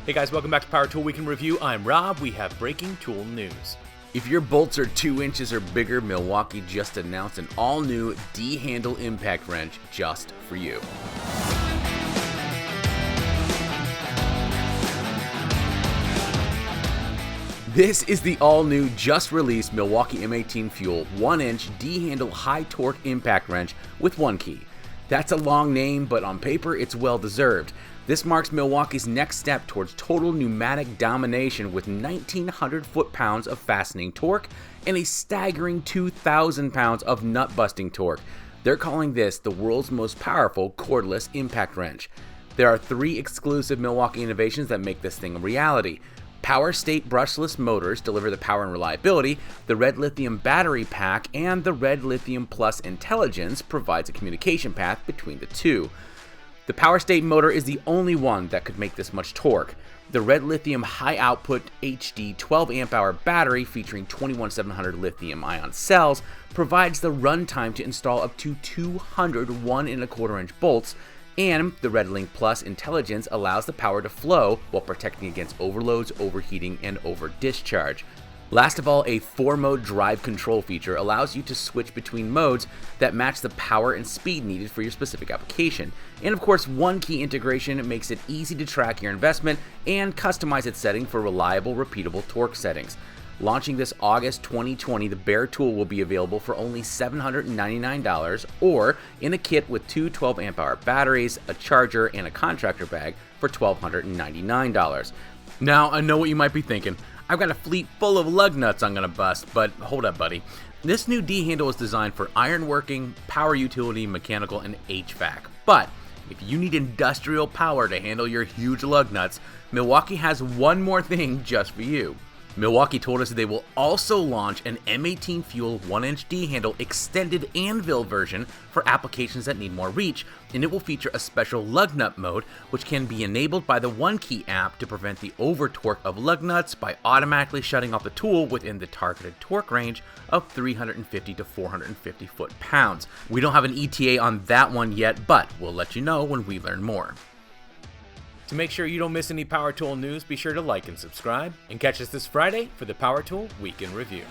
Hey guys, welcome back to Power Tool Week in Review. I'm Rob. We have breaking tool news. If your bolts are 2 inches or bigger, Milwaukee just announced an all-new D-handle impact wrench just for you. This is the all-new, just-released Milwaukee M18 Fuel 1-inch D-handle high-torque impact wrench with one key. That's a long name, but on paper it's well-deserved. This marks Milwaukee's next step towards total pneumatic domination with 1,900 foot-pounds of fastening torque and a staggering 2,000 pounds of nut-busting torque. They're calling this the world's most powerful cordless impact wrench. There are 3 exclusive Milwaukee innovations that make this thing a reality. Power State brushless motors deliver the power and reliability, the Red Lithium battery pack, and the Red Lithium Plus intelligence provides a communication path between the two. The Power State motor is the only one that could make this much torque. The Red Lithium high output HD 12 amp hour battery featuring 21700 lithium ion cells provides the runtime to install up to 200 1¼ inch bolts, and the Red Link Plus intelligence allows the power to flow while protecting against overloads, overheating, and over discharge. Last of all, a 4-mode drive control feature allows you to switch between modes that match the power and speed needed for your specific application. And of course, one key integration makes it easy to track your investment and customize its setting for reliable, repeatable torque settings. Launching this August 2020, the bare tool will be available for only $799 or in a kit with 2 12 amp hour batteries, a charger, and a contractor bag for $1,299. Now, I know what you might be thinking. I've got a fleet full of lug nuts I'm gonna bust, but hold up, buddy. This new D-handle is designed for ironworking, power utility, mechanical, and HVAC. But if you need industrial power to handle your huge lug nuts, Milwaukee has one more thing just for you. Milwaukee told us they will also launch an M18 Fuel 1-inch D-handle extended anvil version for applications that need more reach, and it will feature a special lug nut mode, which can be enabled by the One Key app to prevent the over torque of lug nuts by automatically shutting off the tool within the targeted torque range of 350 to 450 foot-pounds. We don't have an ETA on that one yet, but we'll let you know when we learn more. To make sure you don't miss any Power Tool news, be sure to like and subscribe, and catch us this Friday for the Power Tool Week in Review.